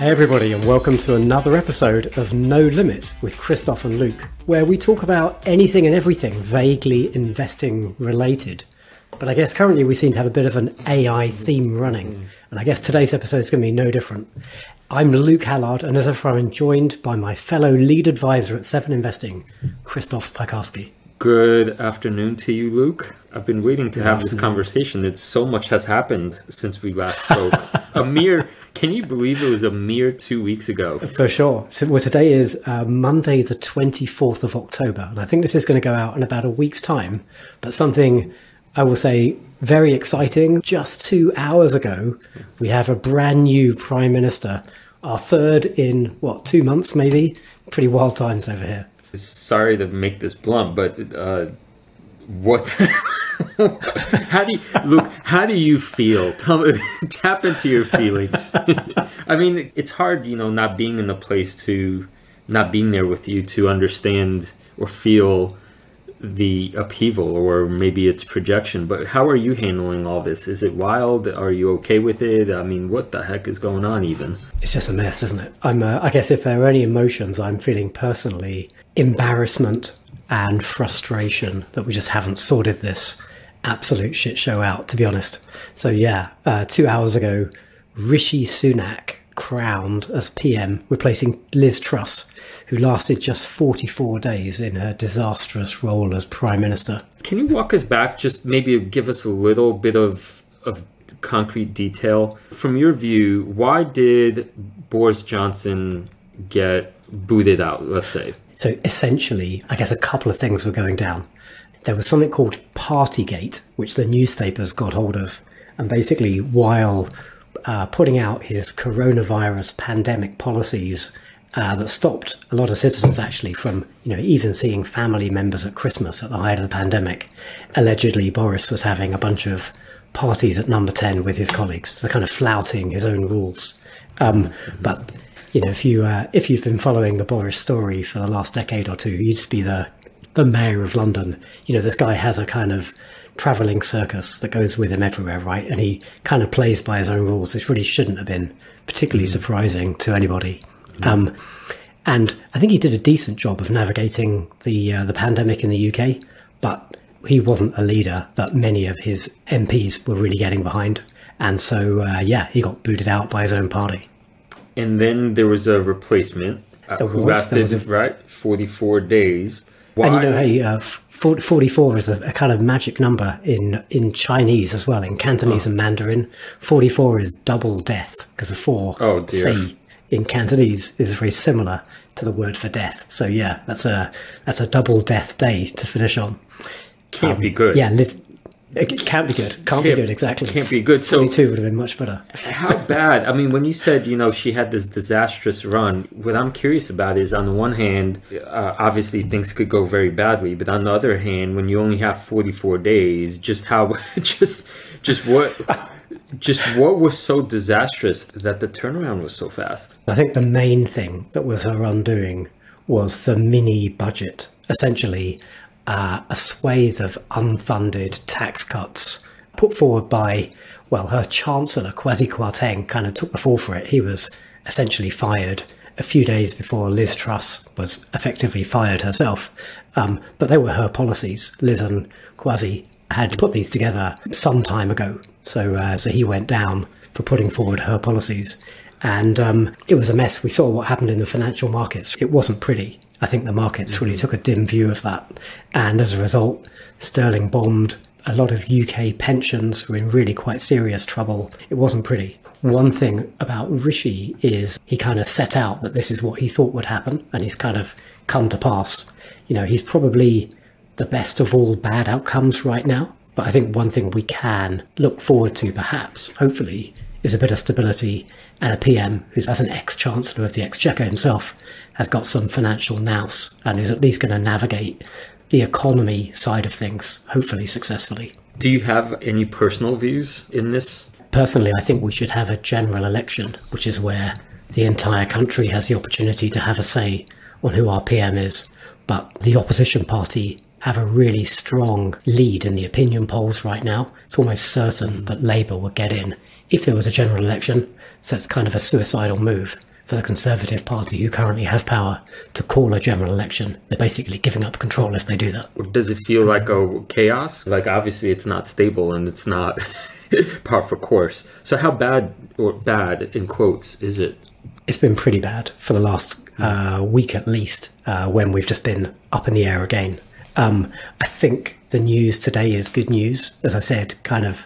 Hey everybody, and welcome to another episode of No Limit with Krzysztof and Luke, where we talk about anything and everything vaguely investing related. But I guess currently we seem to have a bit of an AI theme running, and I guess today's episode is going to be no different. I'm Luke Hallard, and as ever I'm joined by my fellow lead advisor at Seven Investing, Krzysztof Pakarski. Good afternoon to you, Luke. I've been waiting to have this conversation. So much has happened since we last spoke. Can you believe it was a mere 2 weeks ago? For sure. Well, today is Monday, the 24th of October, and I think this is going to go out in about a week's time. But something I will say very exciting. Just 2 hours ago, we have a brand new Prime Minister, our third in, 2 months maybe? Pretty wild times over here. Sorry to make this blunt, but what? How do you feel? Tap into your feelings. I mean, it's hard, not being in the place not being there with you to understand or feel the upheaval, or maybe it's projection. But how are you handling all this? Is it wild? Are you okay with it? I mean, what the heck is going on even? It's just a mess, isn't it? I guess if there are any emotions I'm feeling personally, embarrassment and frustration that we just haven't sorted this absolute shit show out, to be honest. So 2 hours ago, Rishi Sunak crowned as PM, replacing Liz Truss, who lasted just 44 days in her disastrous role as Prime Minister. Can you walk us back, just maybe give us a little bit of concrete detail? From your view, why did Boris Johnson get booted out, let's say? So essentially, I guess a couple of things were going down. There was something called Partygate, which the newspapers got hold of. And basically, while putting out his coronavirus pandemic policies that stopped a lot of citizens actually from, even seeing family members at Christmas at the height of the pandemic, allegedly Boris was having a bunch of parties at Number 10 with his colleagues, so kind of flouting his own rules. But if you've been following the Boris story for the last decade or two, you used to be the mayor of London. This guy has a kind of traveling circus that goes with him everywhere, right? And he kind of plays by his own rules. This really shouldn't have been particularly surprising to anybody. And I think he did a decent job of navigating the pandemic in the UK, but he wasn't a leader that many of his MPs were really getting behind. And so, he got booted out by his own party. And then there was a replacement who lasted, 44 days. Why? And 44 is a kind of magic number in Chinese as well, in Cantonese and Mandarin. 44 is double death, because the 4 C in Cantonese is very similar to the word for death. So that's a double death day to finish on. Can't be good. It can't be good. Can't be good, exactly. Can't be good. So 22 would have been much better. How bad? I mean, when you said, she had this disastrous run, what I'm curious about is, on the one hand, obviously things could go very badly, but on the other hand, when you only have 44 days, what was so disastrous that the turnaround was so fast? I think the main thing that was her undoing was the mini budget, essentially. A swathe of unfunded tax cuts put forward by, her Chancellor, Kwasi Kwarteng, kind of took the fall for it. He was essentially fired a few days before Liz Truss was effectively fired herself. But they were her policies. Liz and Kwasi had put these together some time ago. So he went down for putting forward her policies. And it was a mess. We saw what happened in the financial markets. It wasn't pretty. I think the markets really took a dim view of that. And as a result, sterling bombed. A lot of UK pensions were in really quite serious trouble. It wasn't pretty. One thing about Rishi is he kind of set out that this is what he thought would happen, and he's kind of come to pass. He's probably the best of all bad outcomes right now. But I think one thing we can look forward to, perhaps, hopefully, is a bit of stability, and a PM who's, as an ex-chancellor of the Exchequer himself, has got some financial nous and is at least going to navigate the economy side of things, hopefully successfully. Do you have any personal views in this? Personally, I think we should have a general election, which is where the entire country has the opportunity to have a say on who our PM is. But the opposition party have a really strong lead in the opinion polls right now. It's almost certain that Labour would get in if there was a general election. So it's kind of a suicidal move for the Conservative Party, who currently have power, to call a general election. They're basically giving up control if they do that. Does it feel like a chaos? Like, obviously it's not stable and it's not par for course. So how bad, or bad in quotes, is it? It's been pretty bad for the last week at least, when we've just been up in the air again. I think the news today is good news. As I said, kind of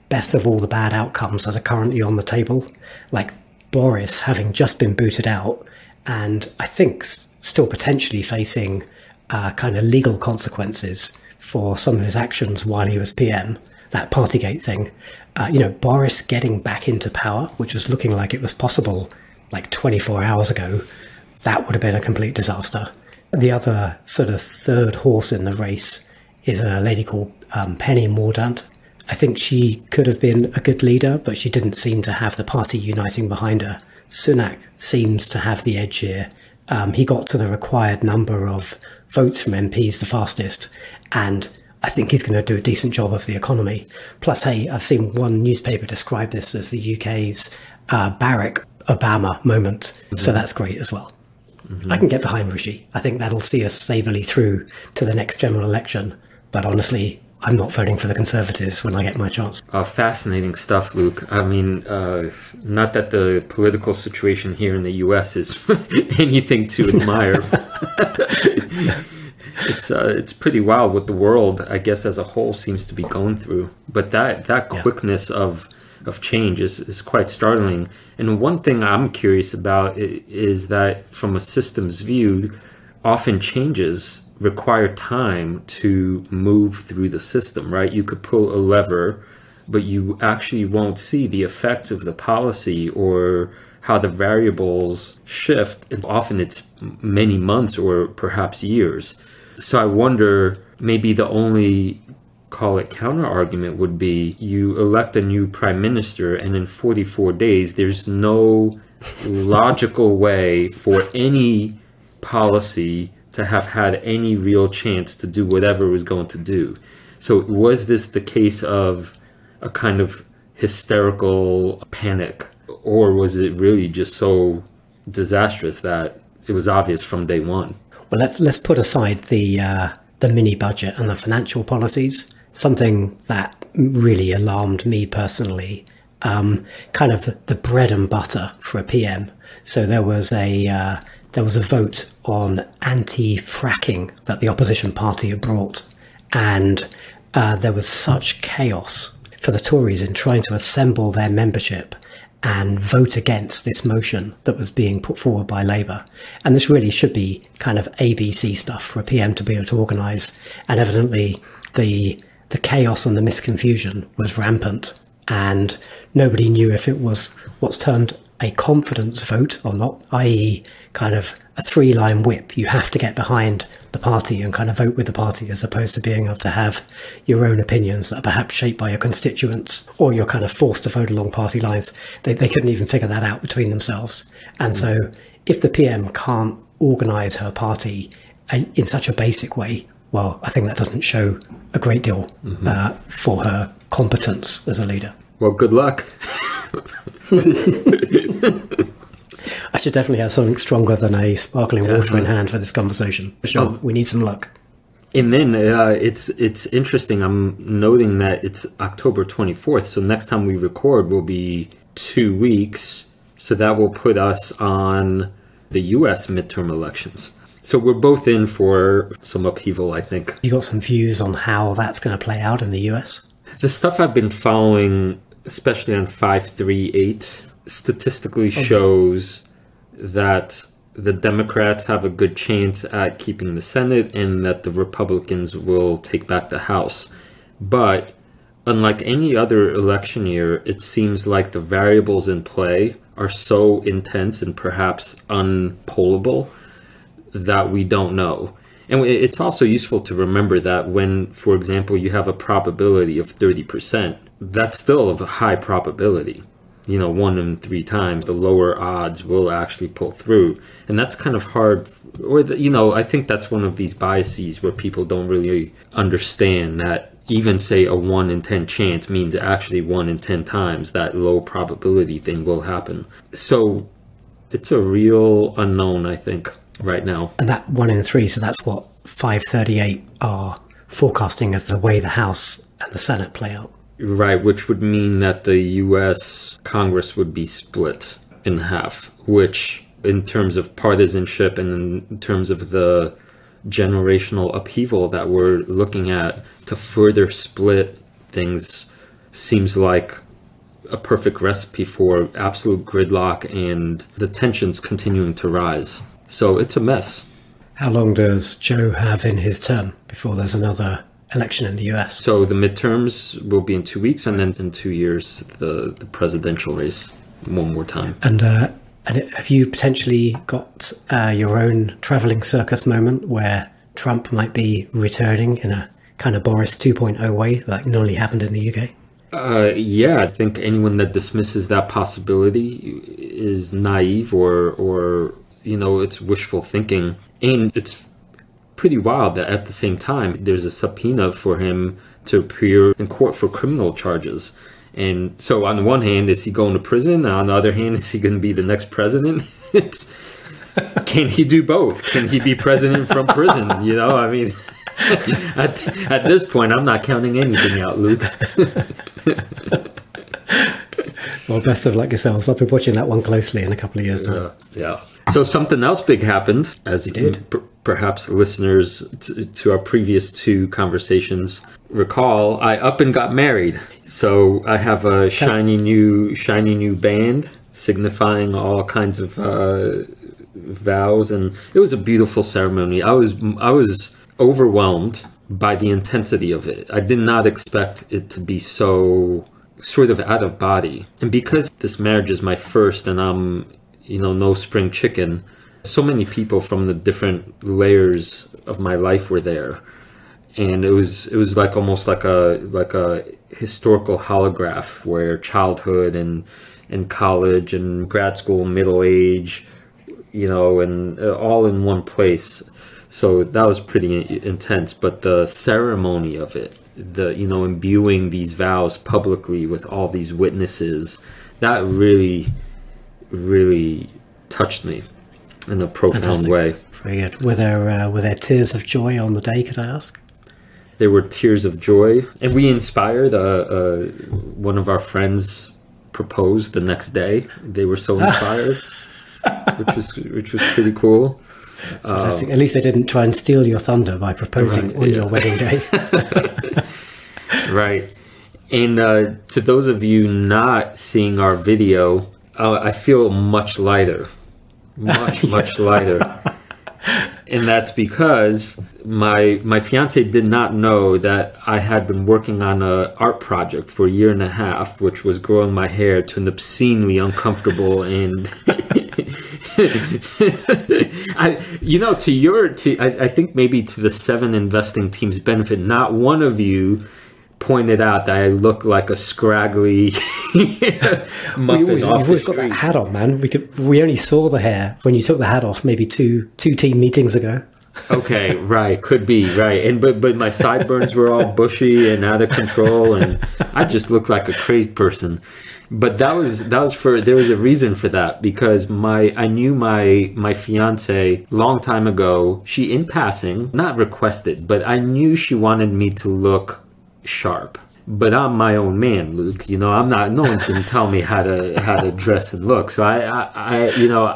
best of all the bad outcomes that are currently on the table, like Boris having just been booted out and I think still potentially facing kind of legal consequences for some of his actions while he was PM, that Partygate thing. Boris getting back into power, which was looking like it was possible like 24 hours ago, that would have been a complete disaster. The other sort of third horse in the race is a lady called Penny Mordaunt. I think she could have been a good leader, but she didn't seem to have the party uniting behind her. Sunak seems to have the edge here. He got to the required number of votes from MPs the fastest, and I think he's going to do a decent job of the economy. Plus, hey, I've seen one newspaper describe this as the UK's Barack Obama moment, so that's great as well. I can get behind Rishi. I think that'll see us stably through to the next general election, but honestly, I'm not voting for the Conservatives when I get my chance. Fascinating stuff, Luke. I mean, not that the political situation here in the US is anything to admire. It's pretty wild what the world, I guess, as a whole seems to be going through. But that quickness of change is quite startling. And one thing I'm curious about is that from a systems view, often changes require time to move through the system, right? You could pull a lever, but you actually won't see the effects of the policy or how the variables shift. And often it's many months or perhaps years. So I wonder, maybe the only, call it, counter argument would be you elect a new prime minister and in 44 days, there's no logical way for any policy to have had any real chance to do whatever it was going to do. So was this the case of a kind of hysterical panic, or was it really just so disastrous that it was obvious from day one? Well, let's put aside the mini budget and the financial policies. Something that really alarmed me personally, kind of the bread and butter for a PM. So there was a vote on anti-fracking that the opposition party had brought, and there was such chaos for the Tories in trying to assemble their membership and vote against this motion that was being put forward by Labour. And this really should be kind of ABC stuff for a PM to be able to organise. And evidently the chaos and the misconfusion was rampant, and nobody knew if it was what's termed a confidence vote or not, i.e. kind of a 3-line whip. You have to get behind the party and kind of vote with the party, as opposed to being able to have your own opinions that are perhaps shaped by your constituents, or you're kind of forced to vote along party lines. They couldn't even figure that out between themselves. And so if the PM can't organise her party in such a basic way, well, I think that doesn't show a great deal for her competence as a leader. Well, good luck. I should definitely have something stronger than a sparkling water in hand for this conversation. For sure, we need some luck. And then it's interesting. I'm noting that it's October 24th. So next time we record will be 2 weeks. So that will put us on the US midterm elections. So we're both in for some upheaval, I think. You got some views on how that's going to play out in the US? The stuff I've been following, especially on 538, statistically shows that the Democrats have a good chance at keeping the Senate and that the Republicans will take back the House. But unlike any other election year, it seems like the variables in play are so intense and perhaps unpollable that we don't know. And it's also useful to remember that when, for example, you have a probability of 30%, that's still of a high probability. 1 in 3 times, the lower odds will actually pull through. And that's kind of hard, or, I think that's one of these biases where people don't really understand that even, say, a 1 in 10 chance means actually 1 in 10 times that low probability thing will happen. So It's a real unknown, I think, right now. And that 1 in 3, so that's what 538 are forecasting as the way the House and the Senate play out. Right, which would mean that the U.S. Congress would be split in half, which in terms of partisanship and in terms of the generational upheaval that we're looking at to further split things seems like a perfect recipe for absolute gridlock and the tensions continuing to rise. So it's a mess. How long does Joe have in his term before there's another election in the US? So the midterms will be in 2 weeks, and then in 2 years, the presidential race one more time. And have you potentially got your own traveling circus moment where Trump might be returning in a kind of Boris 2.0 way that normally happened in the UK? Yeah, I think anyone that dismisses that possibility is naive or it's wishful thinking. And it's pretty wild that at the same time, there's a subpoena for him to appear in court for criminal charges. And so on the one hand, is he going to prison? And on the other hand, is he going to be the next president? Can he do both? Can he be president from prison? I mean, at this point, I'm not counting anything out, Luke. Well, best of luck yourselves. I'll be watching that one closely in a couple of years now. Yeah. So something else big happened, as perhaps listeners to our previous 2 conversations recall. I up and got married. So I have a shiny new band signifying all kinds of vows, and it was a beautiful ceremony. I was overwhelmed by the intensity of it. I did not expect it to be so sort of out of body. And because this marriage is my first and I'm, no spring chicken, so many people from the different layers of my life were there. And it was like almost like a historical holograph where childhood and college and grad school, middle age, and all in one place. So that was pretty intense. But the ceremony of it, imbuing these vows publicly with all these witnesses, that really, really touched me in a profound way. Very good. Were there tears of joy on the day, could I ask? There were tears of joy, and we inspired one of our friends proposed the next day. They were so inspired, which was pretty cool. At least they didn't try and steal your thunder by proposing on your wedding day. Right. And to those of you not seeing our video, I feel much lighter, much lighter. And that's because my fiance did not know that I had been working on an art project for a year and a half, which was growing my hair to an obscenely uncomfortable and I think maybe to the 7 investing team's benefit, not one of you pointed out that I look like a scraggly muffin off You've always got that hat on, man. We only saw the hair when you took the hat off maybe two team meetings ago. Okay, right, could be right, and but my sideburns were all bushy and out of control, and I just looked like a crazed person. But that was there was a reason for that, because I knew my fiance long time ago. She, in passing, not requested, but I knew she wanted me to look sharp. But I'm my own man, Luke. I'm not. No one's going to tell me how to dress and look. So I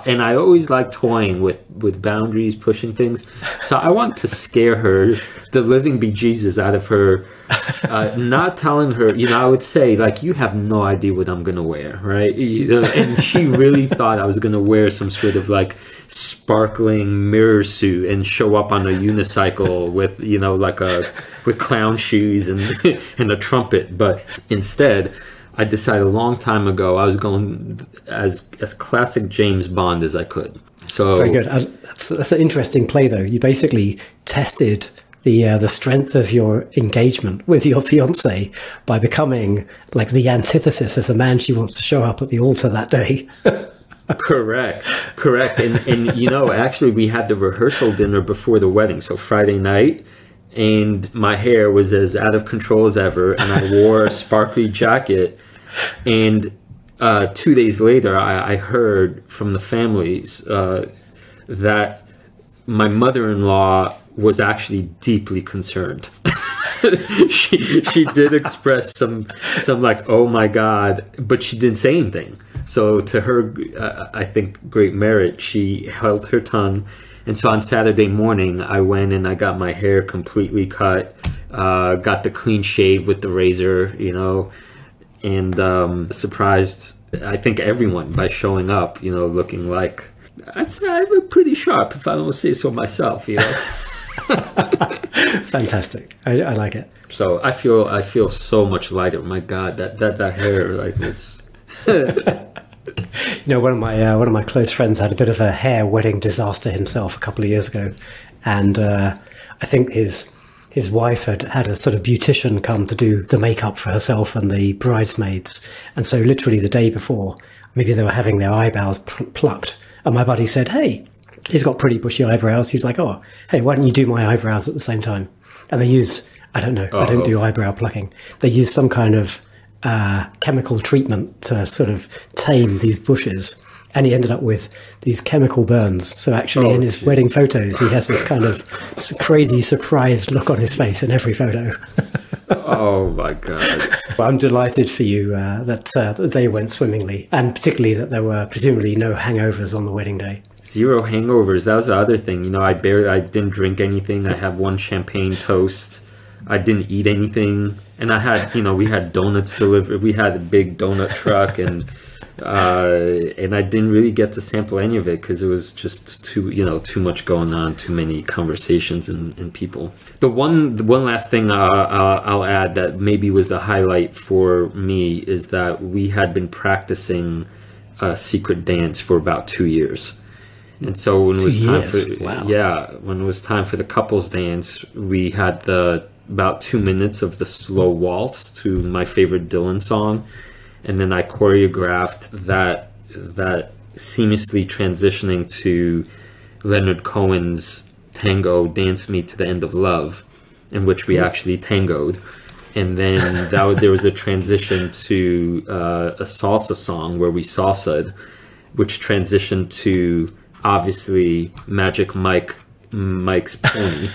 and I always like toying with boundaries, pushing things. So I want to scare her, the living bejesus out of her, not telling her. I would say, like, you have no idea what I'm going to wear, right? And she really thought I was going to wear some sort of like sparkling mirror suit and show up on a unicycle with with clown shoes and a trumpet. But instead, I decided a long time ago I was going as classic James Bond as I could. So very good. That's an interesting play, though. You basically tested the strength of your engagement with your fiance by becoming like the antithesis of the man she wants to show up at the altar that day. Correct. And actually we had the rehearsal dinner before the wedding, so Friday night, and my hair was as out of control as ever, and I wore a sparkly jacket, and 2 days later, I heard from the families that my mother-in-law was actually deeply concerned. she did express some like, oh my God, but she didn't say anything. So to her, I think great merit, she held her tongue. And so on Saturday morning, I went and I got my hair completely cut, got the clean shave with the razor, you know, and surprised, I think, everyone by showing up, you know, looking like, I'd say I look pretty sharp, if I don't say so myself, you know. Fantastic. I like it. So I feel so much lighter. My God, that hair, like, was. You know, one of my close friends had a bit of a hair wedding disaster himself a couple of years ago, and I think his wife had a sort of beautician come to do the makeup for herself and the bridesmaids, and so literally the day before, maybe they were having their eyebrows plucked, and my buddy said, "Hey, he's got pretty bushy eyebrows." He's like, "Oh, hey, why don't you do my eyebrows at the same time?" And they use, I don't know, I don't do eyebrow plucking. They use some kind of chemical treatment to sort of tame these bushes, and he ended up with these chemical burns. So actually in his wedding photos, he has this kind of crazy surprised look on his face in every photo. Oh my God. Well, I'm delighted for you that the day went swimmingly, and particularly that there were presumably no hangovers on the wedding day. Zero hangovers. That was the other thing. You know, I didn't drink anything. I had one champagne toast. I didn't eat anything. And I had, you know, we had donuts delivered. We had a big donut truck, and I didn't really get to sample any of it because it was just too much going on, too many conversations and people. The one last thing I'll add that maybe was the highlight for me is that we had been practicing a secret dance for about 2 years. And so when it was when it was time for the couples dance, we had about 2 minutes of the slow waltz to my favorite Dylan song, and then I choreographed that seamlessly transitioning to Leonard Cohen's tango "Dance Me to the End of Love," in which we actually tangoed. And then there was a transition to a salsa song where we salsa'd, which transitioned to obviously Magic Mike's Pony.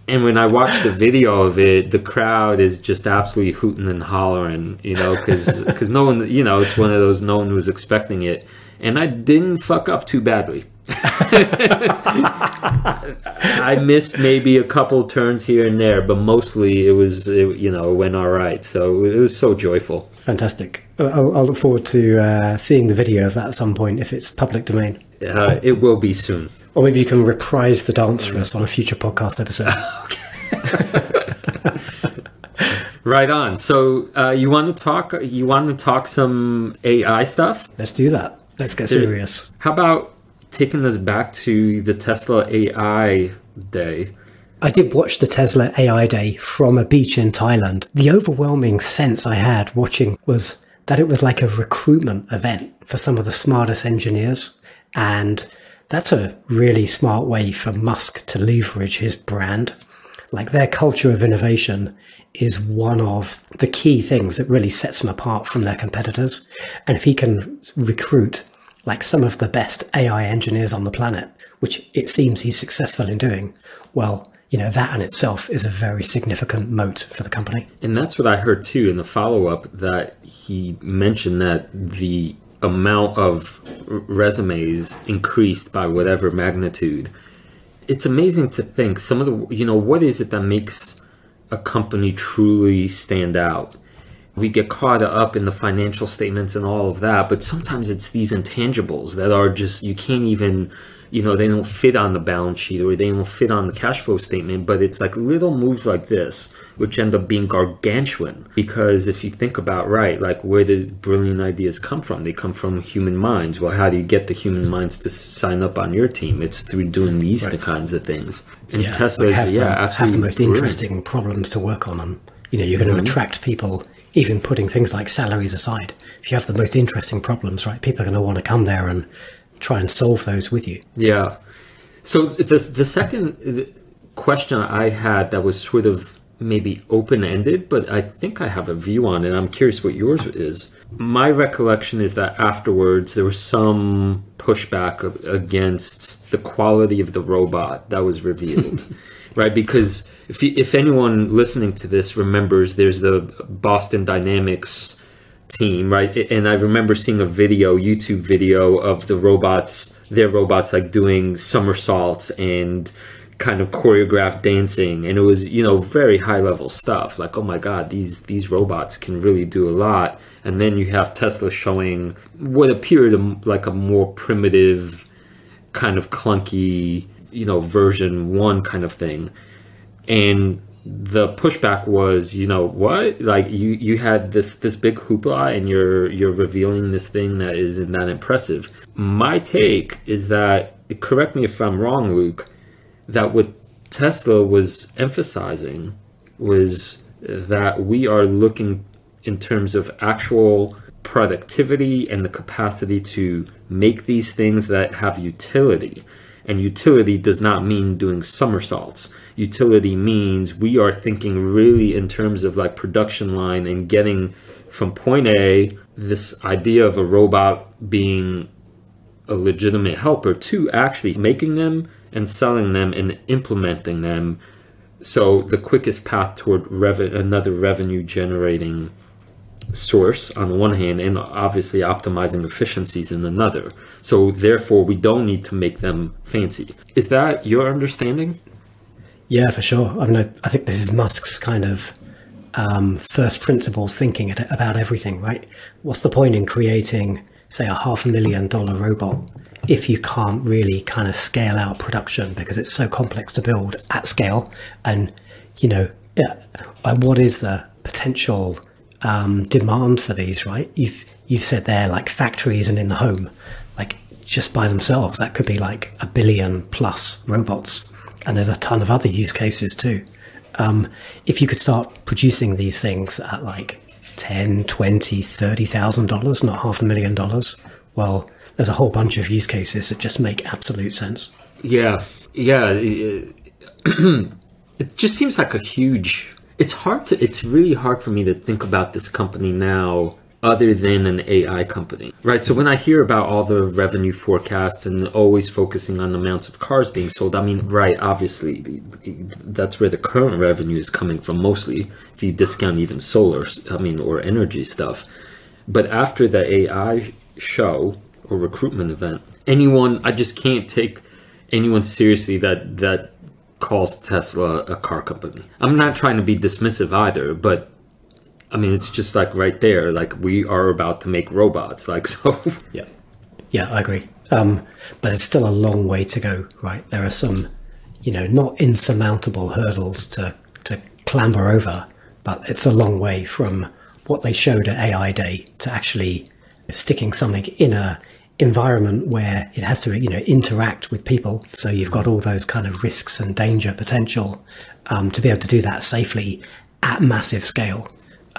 And when I watched the video of it, the crowd is just absolutely hooting and hollering, you know, because no one, you know, it's one of those, no one was expecting it. And I didn't fuck up too badly. I missed maybe a couple turns here and there, but mostly it went all right. So it was so joyful. Fantastic. I'll look forward to seeing the video of that at some point if it's public domain. It will be soon. Or maybe you can reprise the dance for us on a future podcast episode. Right on. So you want to talk some AI stuff? Let's do that. Let's get serious. How about taking us back to the Tesla AI day? I did watch the Tesla AI day from a beach in Thailand. The overwhelming sense I had watching was that it was like a recruitment event for some of the smartest engineers. And that's a really smart way for Musk to leverage his brand. Like, their culture of innovation is one of the key things that really sets them apart from their competitors. And if he can recruit like some of the best AI engineers on the planet, which it seems he's successful in doing, well, you know, that in itself is a very significant moat for the company. And that's what I heard too in the follow-up, that he mentioned that the amount of resumes increased by whatever magnitude. It's amazing to think some of the, you know, what is it that makes a company truly stand out? We get caught up in the financial statements and all of that, but sometimes it's these intangibles that are just, you can't even, you know, they don't fit on the balance sheet or they don't fit on the cash flow statement, but it's like little moves like this, which end up being gargantuan. Because if you think about, right, like where the brilliant ideas come from, they come from human minds. Well, how do you get the human minds to sign up on your team? It's through doing these kinds of things. And Tesla is, absolutely have the most interesting problems to work on. And, you know, you're going to attract people, even putting things like salaries aside. If you have the most interesting problems, right, people are going to want to come there and try and solve those with you. Yeah. So the second question I had that was sort of maybe open-ended, but I think I have a view on it. I'm curious what yours is. My recollection is that afterwards there was some pushback against the quality of the robot that was revealed, right? Because if anyone listening to this remembers, there's the Boston Dynamics team, right? And I remember seeing a YouTube video of their robots like doing somersaults and kind of choreographed dancing, and it was, you know, very high level stuff, like, oh my god, these robots can really do a lot. And then you have Tesla showing what appeared like a more primitive, kind of clunky, you know, version 1 kind of thing. And the pushback was, you know, what, like you had this big hoopla and you're revealing this thing that isn't that impressive. My take is that, correct me if I'm wrong, Luke, that what Tesla was emphasizing was that we are looking in terms of actual productivity and the capacity to make these things that have utility. And utility does not mean doing somersaults. Utility means we are thinking really in terms of like production line and getting from point A, this idea of a robot being a legitimate helper, to actually making them and selling them and implementing them. So the quickest path toward another revenue generating source on one hand, and obviously optimizing efficiencies in another. So therefore we don't need to make them fancy. Is that your understanding? Yeah, for sure. I mean, I think this is Musk's kind of first principles thinking about everything, right? What's the point in creating, say, a $500,000 robot if you can't really kind of scale out production because it's so complex to build at scale? And, you know, what is the potential demand for these, right? You've said there, like factories and in the home, like just by themselves, that could be like 1 billion plus robots. And there's a ton of other use cases too. If you could start producing these things at like $10,000, $20,000, $30,000, not $500,000, well, there's a whole bunch of use cases that just make absolute sense. Yeah. It just seems like a huge... It's really hard for me to think about this company now other than an AI company, right? So when I hear about all the revenue forecasts and always focusing on the amounts of cars being sold, I mean, right, obviously, that's where the current revenue is coming from mostly, if you discount even solar, or energy stuff. But after the AI show or recruitment event, I just can't take anyone seriously that calls Tesla a car company. I'm not trying to be dismissive either, but I mean, it's just like right there, like we are about to make robots, like, so. Yeah, I agree. But it's still a long way to go, right? There are some, not insurmountable hurdles to clamber over, but it's a long way from what they showed at AI Day to actually sticking something in a environment where it has to, interact with people. So you've got all those kind of risks and danger potential to be able to do that safely at massive scale.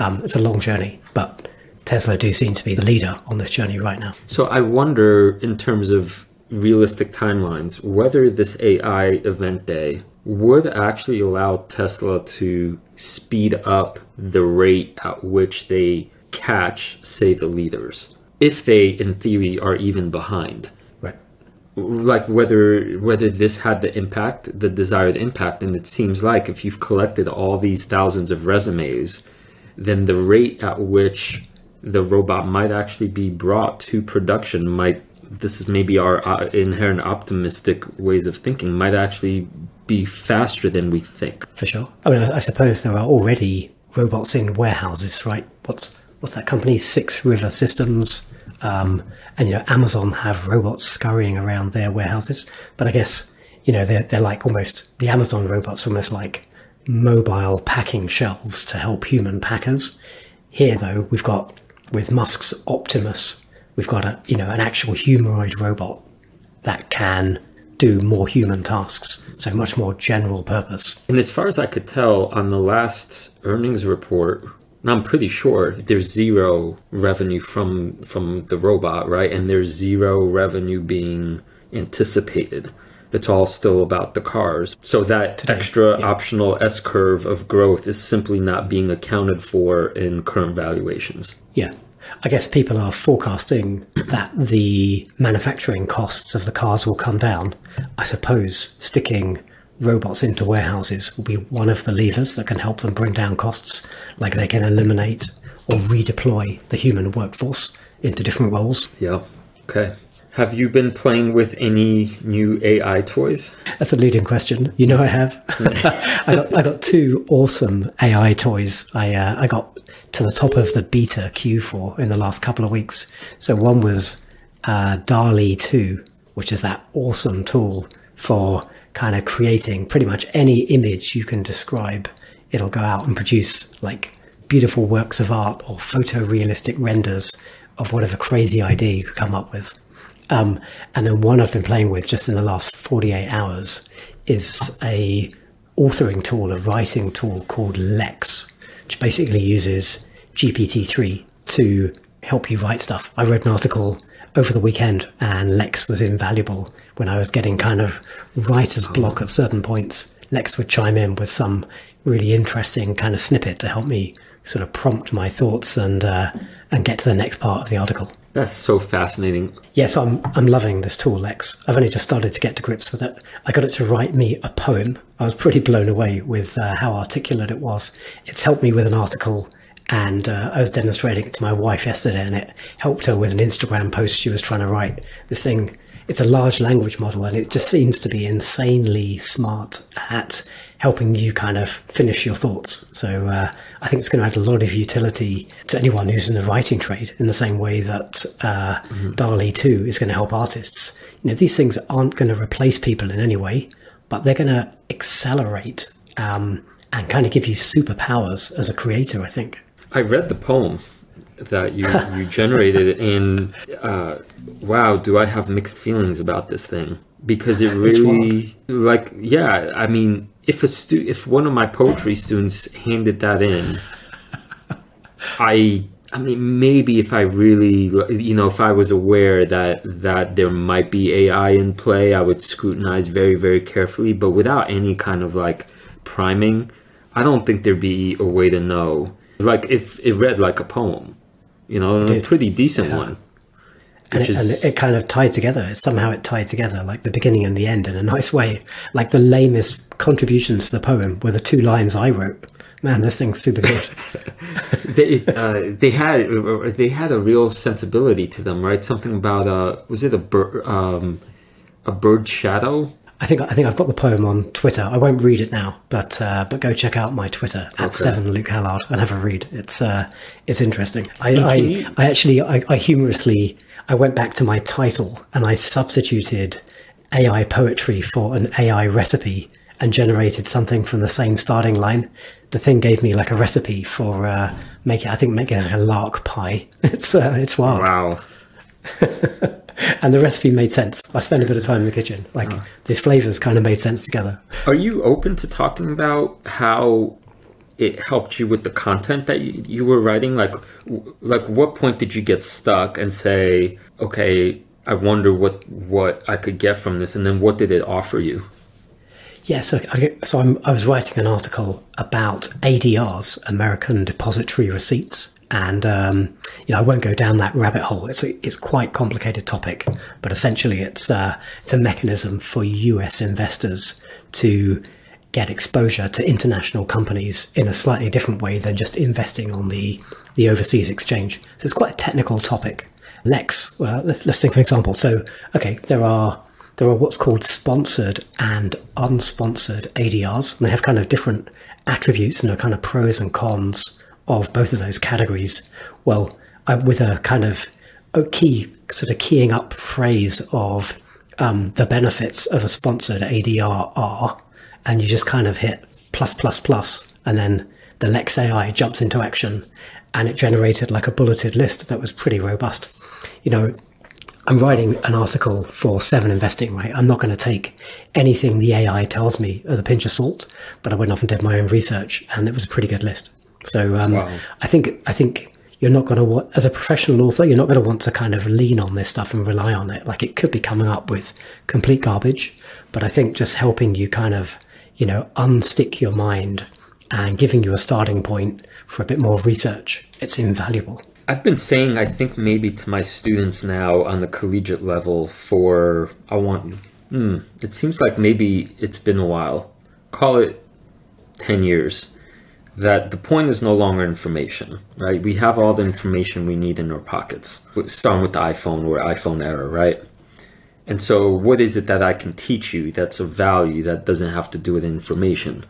It's a long journey, but Tesla do seem to be the leader on this journey right now. So I wonder, in terms of realistic timelines, whether this AI event day would actually allow Tesla to speed up the rate at which they catch, say, the leaders, if they, in theory, are even behind. Right. Like whether this had the desired impact. And it seems like if you've collected all these thousands of resumes, then the rate at which the robot might actually be brought to production this is maybe our inherent optimistic ways of thinking, might actually be faster than we think. For sure. I mean, I suppose there are already robots in warehouses, right? What's that company? 6 River Systems. And, Amazon have robots scurrying around their warehouses. But I guess, they're like almost, the Amazon robots are almost like mobile packing shelves to help human packers. Here, though, we've got, with Musk's Optimus, we've got an actual humanoid robot that can do more human tasks, so much more general purpose. And as far as I could tell on the last earnings report, I'm pretty sure there's 0 revenue from the robot, right? And there's 0 revenue being anticipated. it's all still about the cars. So that extra optional S-curve of growth is simply not being accounted for in current valuations. Yeah. I guess people are forecasting that the manufacturing costs of the cars will come down. I suppose sticking robots into warehouses will be one of the levers that can help them bring down costs, like they can eliminate or redeploy the human workforce into different roles. Yeah. Okay. Have you been playing with any new AI toys? That's a leading question. You know I have. I got 2 awesome AI toys. I got to the top of the beta queue for in the last couple of weeks. So one was DALL-E 2, which is that awesome tool for kind of creating pretty much any image you can describe. It'll go out and produce like beautiful works of art or photorealistic renders of whatever crazy idea you could come up with. And then one I've been playing with just in the last 48 hours is a authoring tool, a writing tool called Lex, which basically uses GPT-3 to help you write stuff. I read an article over the weekend and Lex was invaluable when I was getting kind of writer's block at certain points. Lex would chime in with some really interesting kind of snippet to help me sort of prompt my thoughts and get to the next part of the article. That's so fascinating. Yes, I'm loving this tool, Lex. I've only just started to get to grips with it. I got it to write me a poem. I was pretty blown away with how articulate it was. It's helped me with an article, and I was demonstrating it to my wife yesterday, and it helped her with an Instagram post she was trying to write. This thing, it's a large language model, and it just seems to be insanely smart at helping you kind of finish your thoughts. So I think it's going to add a lot of utility to anyone who's in the writing trade in the same way that DALL-E 2 is going to help artists. You know, these things aren't going to replace people in any way, but they're going to accelerate and kind of give you superpowers as a creator, I think. I read the poem that you generated, and wow, do I have mixed feelings about this thing. Because it really, like, yeah, I mean, if one of my poetry students handed that in, I mean, maybe if I really, you know, if I was aware that there might be AI in play, I would scrutinize very, very carefully. But without any kind of like priming, I don't think there'd be a way to know. Like if it read like a poem, you know, a pretty decent one. And it kind of tied together. Somehow it tied together, like the beginning and the end in a nice way. Like the lamest contributions to the poem were the 2 lines I wrote. Man, this thing's super good. They had a real sensibility to them, right? Something about was it a bird shadow? I think I've got the poem on Twitter. I won't read it now, but go check out my Twitter at 7LukeHallard and have a read. It's interesting. I humorously. I went back to my title and I substituted AI poetry for an AI recipe and generated something from the same starting line. The thing gave me like a recipe for making a lark pie. It's wild. Wow. And the recipe made sense. I spent a bit of time in the kitchen. Like these flavors kind of made sense together. Are you open to talking about how it helped you with the content that you were writing? Like what point did you get stuck and say, okay, I wonder what I could get from this, and then what did it offer you? Yeah, so I was writing an article about ADRs, American Depository Receipts, and you know, I won't go down that rabbit hole. It's quite a complicated topic, but essentially it's a mechanism for US investors to get exposure to international companies in a slightly different way than just investing on the overseas exchange. So it's quite a technical topic. Lex, let's take an example. So, okay, there are what's called sponsored and unsponsored ADRs, and they have kind of different attributes and kind of pros and cons of both of those categories. Well, with a kind of keying up phrase of the benefits of a sponsored ADR are, and you just kind of hit +++, and then the Lex AI jumps into action, and it generated like a bulleted list that was pretty robust. You know, I'm writing an article for 7 Investing, right? I'm not going to take anything the AI tells me with a pinch of salt, but I went off and did my own research, and it was a pretty good list. So wow. I think you're not going to, as a professional author, you're not going to want to kind of lean on this stuff and rely on it. Like, it could be coming up with complete garbage, But I think just helping you kind of, unstick your mind and giving you a starting point for a bit more research, it's invaluable. I've been saying, I think maybe to my students now on the collegiate level it seems like maybe it's been a while, call it 10 years, that the point is no longer information, right? We have all the information we need in our pockets, starting with the iPhone or iPhone era, right? And so what is it that I can teach you that's of value that doesn't have to do with information?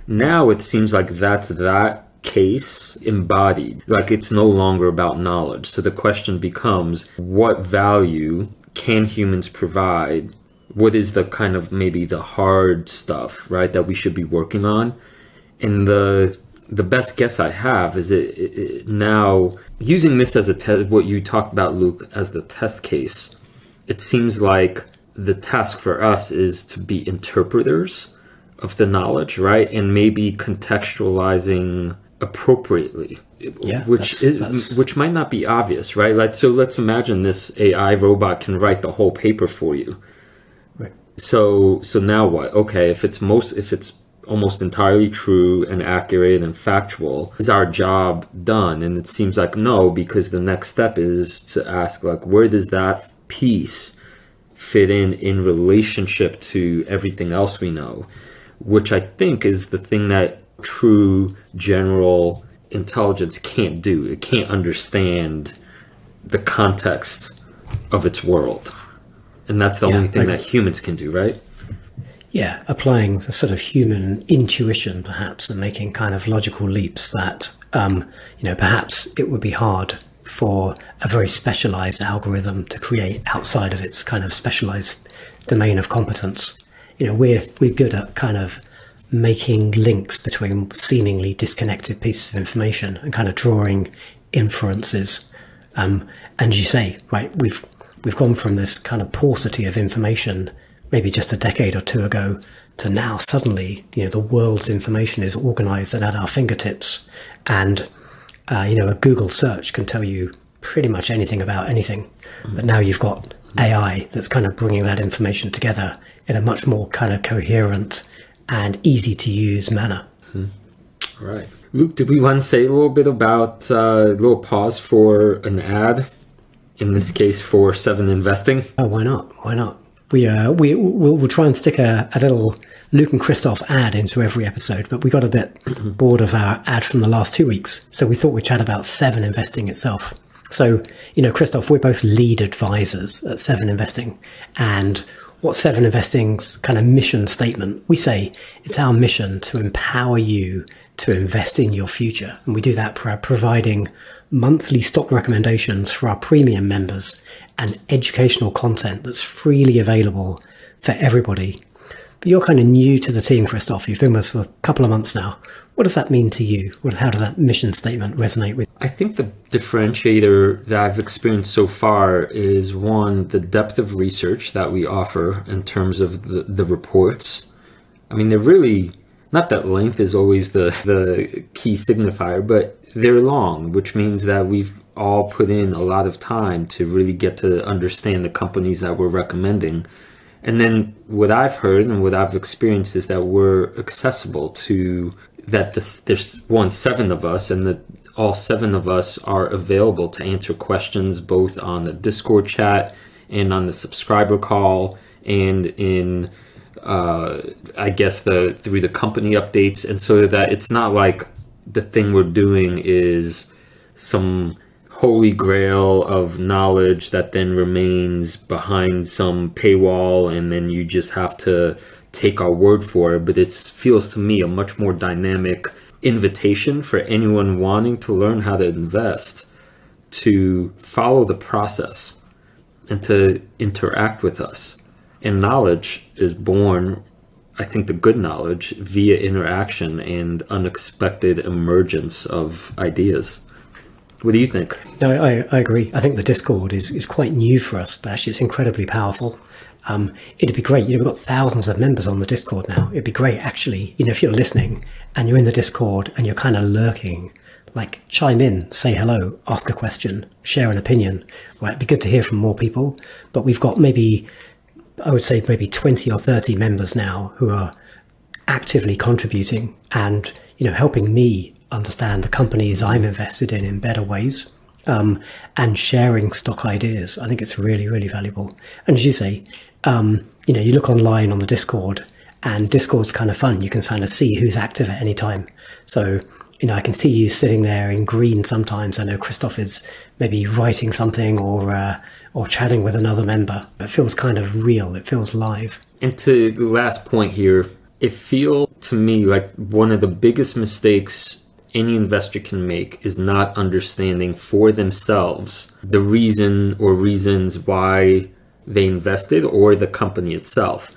Now it seems like that's that case embodied, like it's no longer about knowledge. So the question becomes, what value can humans provide? What is the kind of maybe the hard stuff, right, that we should be working on? And the best guess I have is it now, using this as a test, what you talked about, Luke, as the test case, it seems like the task for us is to be interpreters of the knowledge, right? And maybe contextualizing appropriately, which might not be obvious, right? Like, so let's imagine this AI robot can write the whole paper for you. Right. So now what? Okay, if it's almost entirely true and accurate and factual, is our job done? And it seems like no, because the next step is to ask, like, where does that piece fit in relationship to everything else we know, which I think is the thing that true general intelligence can't do. It can't understand the context of its world, and that's the only thing that humans can do, right? Yeah, applying the sort of human intuition perhaps, and making kind of logical leaps that perhaps it would be hard for a very specialized algorithm to create outside of its kind of specialized domain of competence. We're good at kind of making links between seemingly disconnected pieces of information and kind of drawing inferences. And as you say, right, we've gone from this kind of paucity of information maybe just a decade or two ago to now suddenly, the world's information is organized and at our fingertips. And a Google search can tell you pretty much anything about anything. But now you've got AI that's kind of bringing that information together in a much more kind of coherent and easy to use manner. Right. Luke, did we want to say a little bit about a little pause for an ad? In this case, for 7 Investing? Oh, why not? Why not? We'll try and stick a little Luke and Krzysztof ad into every episode, but we got a bit bored of our ad from the last 2 weeks, so we thought we'd chat about 7 Investing itself. So, Krzysztof, we're both lead advisors at 7 Investing, and what 7 Investing's kind of mission statement, we say it's our mission to empower you to invest in your future, and we do that by providing monthly stock recommendations for our premium members and educational content that's freely available for everybody. But you're kind of new to the team, Krzysztof. You've been with us for a couple of months now. What does that mean to you? How does that mission statement resonate with you? I think the differentiator that I've experienced so far is, one, the depth of research that we offer in terms of the reports. I mean, they're really, not that length is always the key signifier, but they're long, which means that we've all put in a lot of time to really get to understand the companies that we're recommending. And then what I've heard and what I've experienced is that we're accessible to that. There's 7 of us, and that all 7 of us are available to answer questions both on the Discord chat and on the subscriber call and in I guess through the company updates. And so that it's not like the thing we're doing is some holy grail of knowledge that then remains behind some paywall and then you just have to take our word for it. But it feels to me a much more dynamic invitation for anyone wanting to learn how to invest to follow the process and to interact with us. And knowledge is born, I think the good knowledge, via interaction and unexpected emergence of ideas. What do you think? No, I agree. I think the Discord is quite new for us, but actually it's incredibly powerful. It'd be great. We've got thousands of members on the Discord now. It'd be great, actually, if you're listening and you're in the Discord and you're kind of lurking, like chime in, say hello, ask a question, share an opinion. Right? It'd be good to hear from more people. But we've got maybe I would say maybe 20 or 30 members now who are actively contributing and, helping me understand the companies I'm invested in better ways, and sharing stock ideas. I think it's really, really valuable. And as you say, you look online on the Discord, and Discord's kind of fun. You can kind of see who's active at any time. So, I can see you sitting there in green sometimes. I know Krzysztof is maybe writing something or chatting with another member. It feels kind of real. It feels live. And to the last point here, it feels to me like one of the biggest mistakes any investor can make is not understanding for themselves the reason or reasons why they invested or the company itself.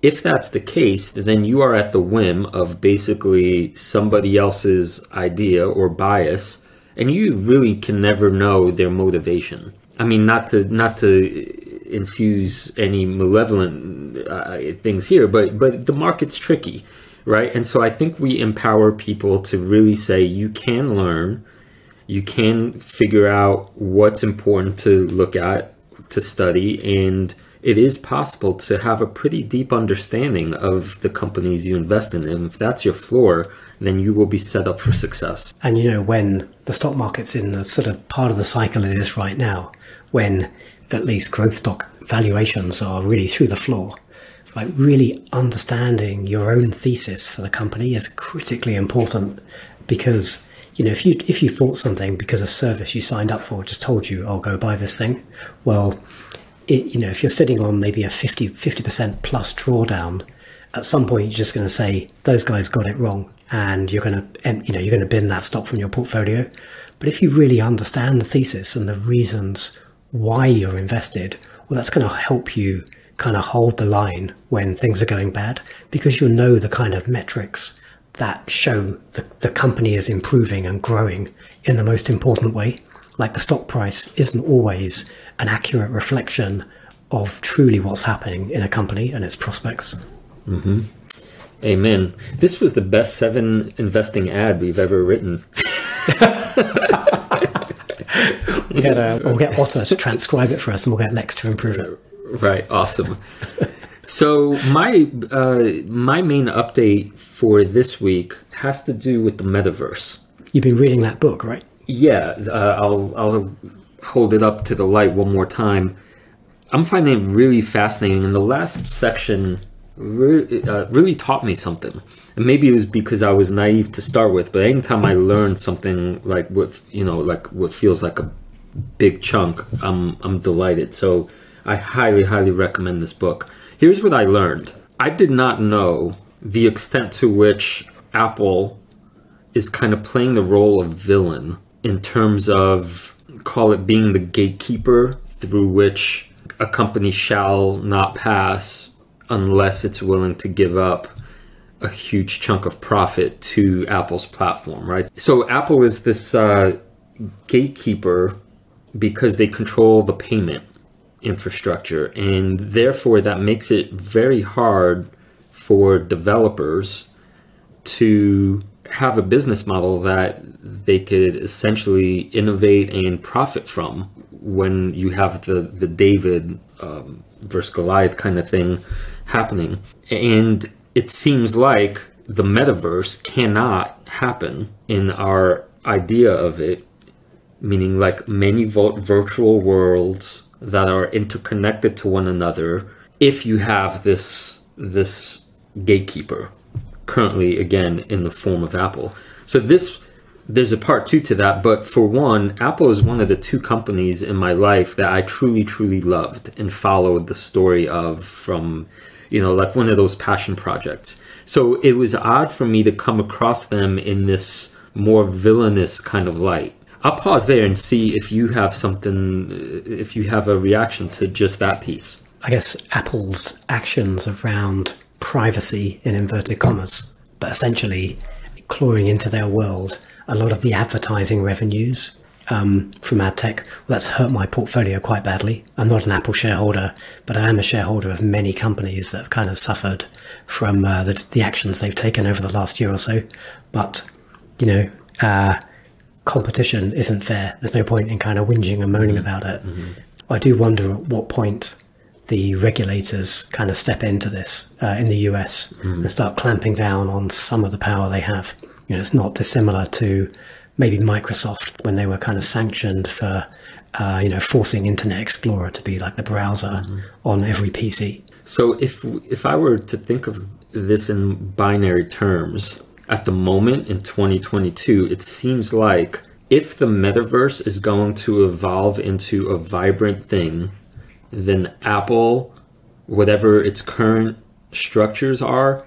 If that's the case, then you are at the whim of basically somebody else's idea or bias, and you really can never know their motivation. I mean, not to infuse any malevolent things here, but the market's tricky, right? And so I think we empower people to really say, you can learn, you can figure out what's important to look at, to study, and it is possible to have a pretty deep understanding of the companies you invest in. And if that's your floor, then you will be set up for success. And when the stock market's in the sort of part of the cycle it is right now, when at least growth stock valuations are really through the floor, like really understanding your own thesis for the company is critically important. Because if you bought something because a service you signed up for just told you, oh, go buy this thing, well, if you're sitting on maybe a 50% plus drawdown, at some point you're just going to say those guys got it wrong, and you're going to bin that stock from your portfolio. But if you really understand the thesis and the reasons why you're invested, well, that's going to help you kind of hold the line when things are going bad, because you'll know the kind of metrics that show the company is improving and growing in the most important way. Like the stock price isn't always an accurate reflection of truly what's happening in a company and its prospects. Mm-hmm. Amen. This was the best 7 investing ad we've ever written. We'll get Otter to transcribe it for us, and we'll get Lex to improve it. Right. Awesome. So my main update for this week has to do with the Metaverse. You've been reading that book, right? Yeah. I'll hold it up to the light one more time. I'm finding it really fascinating, and the last section really taught me something. And maybe it was because I was naive to start with, but anytime I learn something like what feels like a big chunk, I'm delighted. So I highly recommend this book. Here's what I learned. I did not know the extent to which Apple is kind of playing the role of villain in terms of, call it, being the gatekeeper through which a company shall not pass unless it's willing to give up a huge chunk of profit to Apple's platform, right? So Apple is this gatekeeper because they control the payment infrastructure, and therefore that makes it very hard for developers to have a business model that they could essentially innovate and profit from when you have the David versus Goliath kind of thing happening. And it seems like the metaverse cannot happen in our idea of it, meaning like many virtual worlds that are interconnected to one another, if you have this gatekeeper, currently again in the form of Apple. So there's a part 2 to that, but for one, Apple is one of the 2 companies in my life that I truly loved and followed the story of from, like one of those passion projects. So it was odd for me to come across them in this more villainous kind of light. I'll pause there and see if you have if you have a reaction to just that piece. I guess Apple's actions around privacy, in inverted commas, but essentially clawing into their world a lot of the advertising revenues from ad tech. Well, that's hurt my portfolio quite badly. I'm not an Apple shareholder, but I am a shareholder of many companies that have kind of suffered from the actions they've taken over the last year or so. But, competition isn't fair. There's no point in kind of whinging and moaning about it. Mm-hmm. I do wonder at what point the regulators kind of step into this in the US and start clamping down on some of the power they have. It's not dissimilar to maybe Microsoft when they were kind of sanctioned for, forcing Internet Explorer to be like the browser on every PC. So if I were to think of this in binary terms, at the moment in 2022, it seems like if the metaverse is going to evolve into a vibrant thing, then Apple, whatever its current structures are,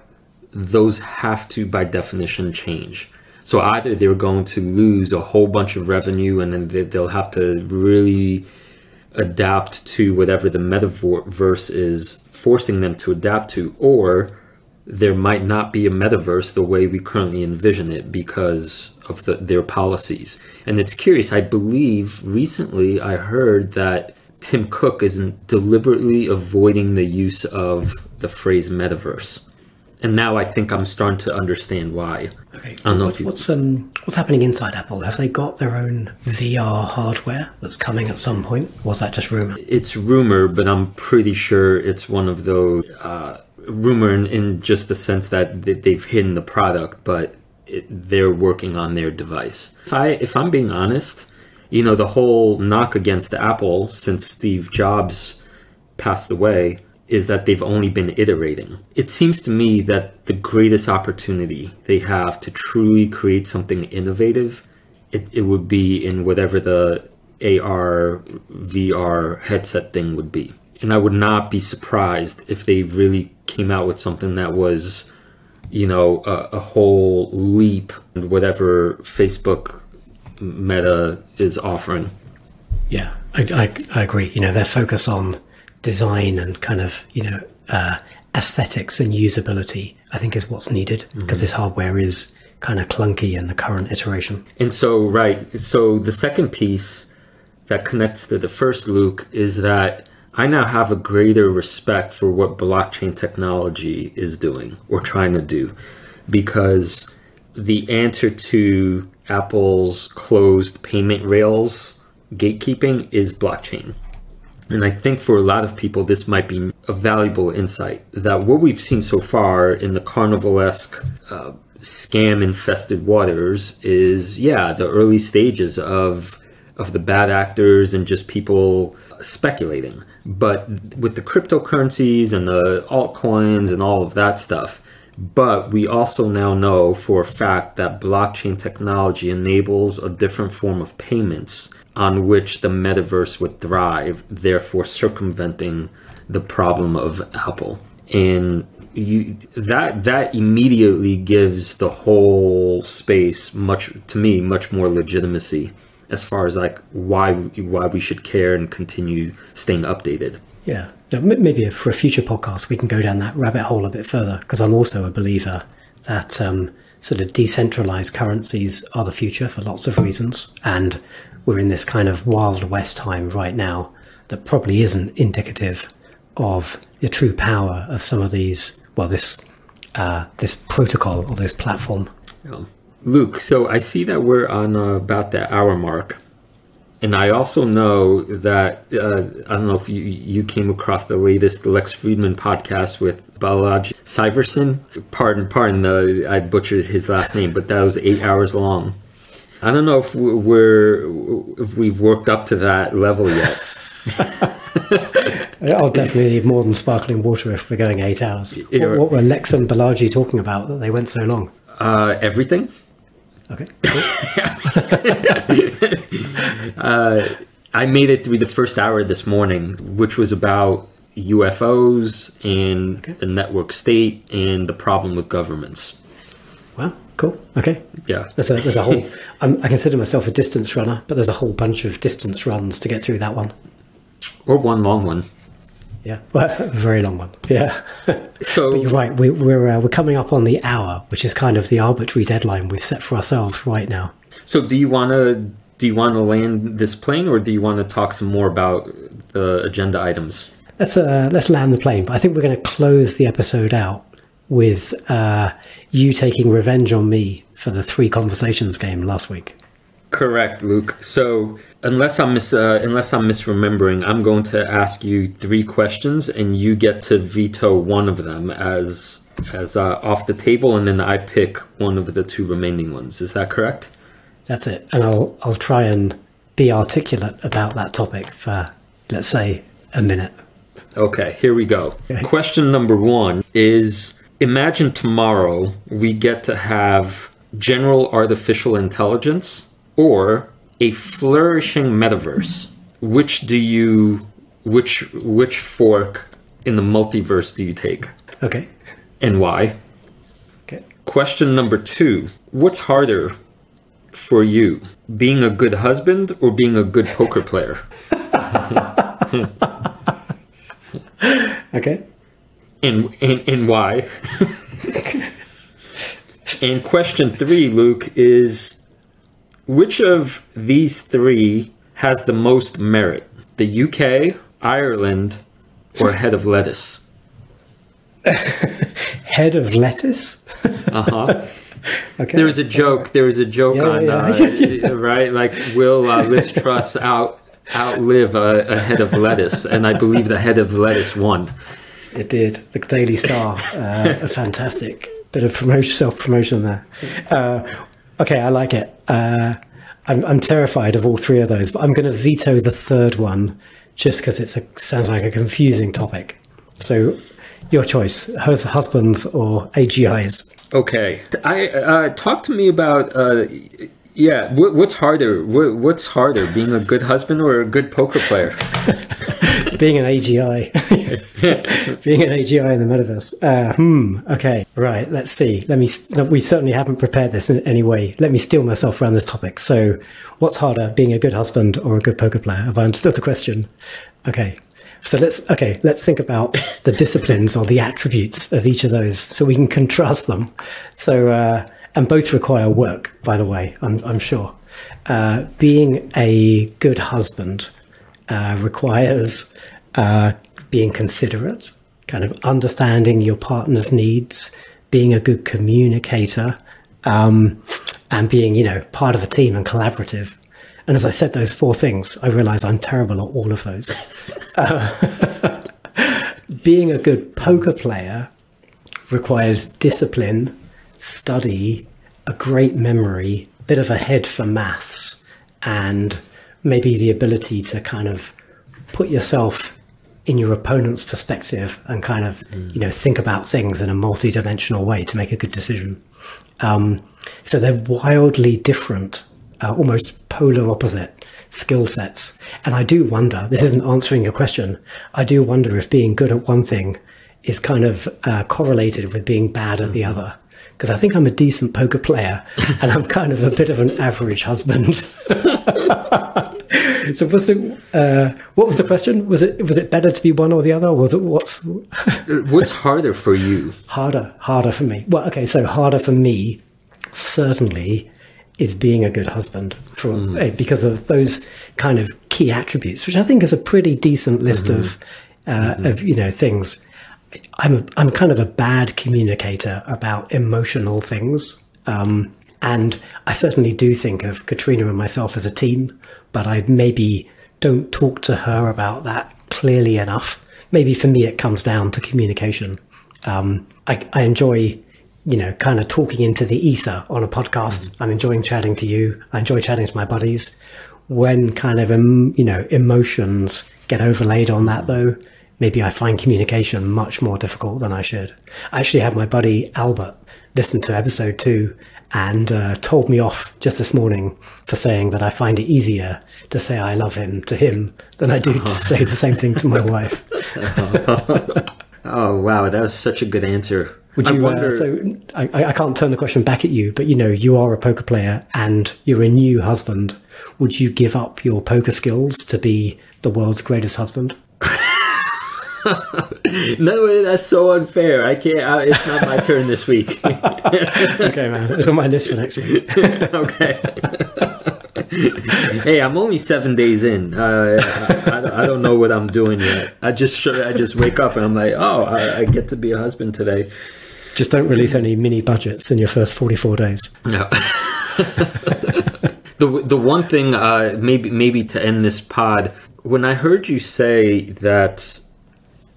those have to, by definition, change. So either they're going to lose a whole bunch of revenue and then they'll have to really adapt to whatever the metaverse is forcing them to adapt to, or there might not be a metaverse the way we currently envision it because of their policies. And it's curious, I believe recently I heard that Tim Cook isn't deliberately avoiding the use of the phrase metaverse. And now I think I'm starting to understand why. Okay. I don't know what's happening inside Apple? Have they got their own VR hardware that's coming at some point? Or was that just rumor? It's rumor, but I'm pretty sure it's one of those rumor in just the sense that they've hidden the product, but they're working on their device. If I'm being honest, the whole knock against Apple since Steve Jobs passed away is that they've only been iterating. It seems to me that the greatest opportunity they have to truly create something innovative, it would be in whatever the AR, VR headset thing would be. And I would not be surprised if they really came out with something that was, a whole leap in whatever Facebook Meta is offering. Yeah, I agree. Their focus on design and kind of, aesthetics and usability, I think is what's needed because this hardware is kind of clunky in the current iteration. And so, right. So the second piece that connects to the first, Luke, is that I now have a greater respect for what blockchain technology is doing or trying to do, because the answer to Apple's closed payment rails gatekeeping is blockchain. And I think for a lot of people, this might be a valuable insight that what we've seen so far in the carnival-esque scam-infested waters is, the early stages of the bad actors and just people speculating. But with the cryptocurrencies and the altcoins and all of that stuff, but we also now know for a fact that blockchain technology enables a different form of payments on which the metaverse would thrive, therefore circumventing the problem of Apple. And that immediately gives the whole space much more legitimacy as far as like why we should care and continue staying updated. Yeah, maybe for a future podcast we can go down that rabbit hole a bit further, because I'm also a believer that sort of decentralized currencies are the future for lots of reasons, and we're in this kind of Wild West time right now that probably isn't indicative of the true power of some of these, this protocol or this platform. Luke, so I see that we're on about the hour mark. And I also know that, I don't know if you came across the latest Lex Friedman podcast with Balaji Syverson. Pardon, I butchered his last name, but that was 8 hours long. I don't know if we've worked up to that level yet. I'll definitely need more than sparkling water if we're going 8 hours. What were Lex and Balaji talking about that they went so long? Everything. Okay. I made it through the first hour this morning, which was about UFOs and the network state and the problem with governments. Wow, cool. Okay. Yeah. There's a whole, I consider myself a distance runner, but there's a whole bunch of distance runs to get through that one. Or one long one. Yeah, well, a very long one. Yeah. So but you're right. We're coming up on the hour, which is kind of the arbitrary deadline we've set for ourselves right now. So do you want to land this plane, or do you want to talk some more about the agenda items? Let's land the plane. But I think we're going to close the episode out with you taking revenge on me for the 3 conversations game last week. Correct, Luke. So unless I'm misremembering, I'm going to ask you 3 questions, and you get to veto one of them as off the table, and then I pick one of the 2 remaining ones. Is that correct? That's it. And I'll try and be articulate about that topic for, let's say, a minute. Okay, here we go. Okay. Question number 1 is, imagine tomorrow we get to have general artificial intelligence or a flourishing metaverse. Which fork in the multiverse do you take? Okay. And why? Okay. Question number 2. What's harder for you, being a good husband or being a good poker player? Okay. And why? And question 3, Luke, is which of these 3 has the most merit? The UK, Ireland, or head of lettuce? Head of lettuce? Uh-huh. Okay. There was a joke on, right? Like, will Liz Truss outlive a head of lettuce? And I believe the head of lettuce won. It did. The Daily Star. A fantastic bit of self-promotion there. Okay, I like it. I'm terrified of all 3 of those, but I'm going to veto the 3rd one just because it sounds like a confusing topic. So your choice, husbands or AGIs. Okay. Talk to me about, what's harder? What's harder, being a good husband or a good poker player? Being an AGI. Being an AGI in the metaverse. Okay. Right. Let's see. We certainly haven't prepared this in any way. Let me steel myself around this topic. So what's harder, being a good husband or a good poker player? Have I understood the question? Okay. So let's think about the disciplines or the attributes of each of those so we can contrast them. So, and both require work, by the way, I'm sure. Being a good husband requires being considerate, kind of understanding your partner's needs, being a good communicator, and being, part of a team and collaborative. And as I said those 4 things, I realize I'm terrible at all of those. Being a good poker player requires discipline, study, a great memory, a bit of a head for maths, and maybe the ability to kind of put yourself in your opponent's perspective and kind of, think about things in a multi-dimensional way to make a good decision. So they're wildly different, almost polar opposite skill sets. And I do wonder, this isn't answering your question, I do wonder if being good at one thing is kind of correlated with being bad at the other. Because I think I'm a decent poker player and I'm kind of a bit of an average husband. So what was the question? Was it better to be one or the other? Or was it what's harder for you? Harder for me. Well, okay, so harder for me certainly is being a good husband because of those kind of key attributes, which I think is a pretty decent list of things. I'm kind of a bad communicator about emotional things. And I certainly do think of Katrina and myself as a team, but I maybe don't talk to her about that clearly enough. Maybe for me, it comes down to communication. I enjoy, kind of talking into the ether on a podcast. I'm enjoying chatting to you. I enjoy chatting to my buddies. When kind of, emotions get overlaid on that though, maybe I find communication much more difficult than I should. I actually had my buddy Albert listen to episode 2 and told me off just this morning for saying that I find it easier to say I love him to him than I do to say the same thing to my wife. Oh, wow. That was such a good answer. Would you, I can't turn the question back at you, but you are a poker player and you're a new husband. Would you give up your poker skills to be the world's greatest husband? No, that's so unfair. I can't. It's not my turn this week. Okay, man. It's on my list for next week. Okay. Hey, I'm only 7 days in. I don't know what I'm doing yet. I just wake up and I'm like, oh, I get to be a husband today. Just don't release any mini budgets in your first 44 days. No. The one thing, maybe to end this pod, when I heard you say that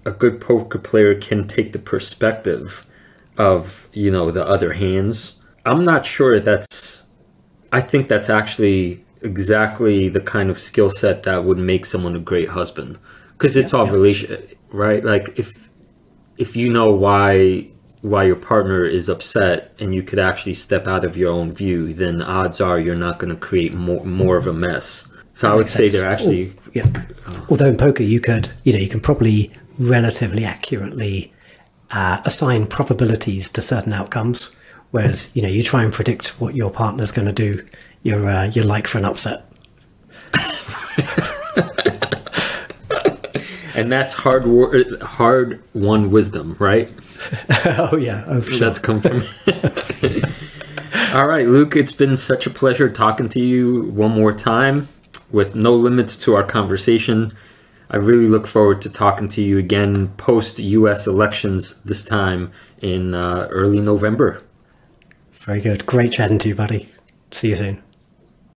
a good poker player can take the perspective of, you know, the other hands, I'm not sure I think that's actually exactly the kind of skill set that would make someone a great husband, because it's all relation, right? Like if you know why your partner is upset and you could actually step out of your own view, then odds are you're not going to create more of a mess. So I would say they're actually although in poker you can probably relatively accurately assign probabilities to certain outcomes, whereas you try and predict what your partner's going to do, you're like for an upset. And that's hard won wisdom, right? Oh yeah, for sure. That's come from. All right, Luke, it's been such a pleasure talking to you one more time with no limits to our conversation. I really look forward to talking to you again post US elections, this time in early November. Very good. Great chatting to you, buddy. See you soon.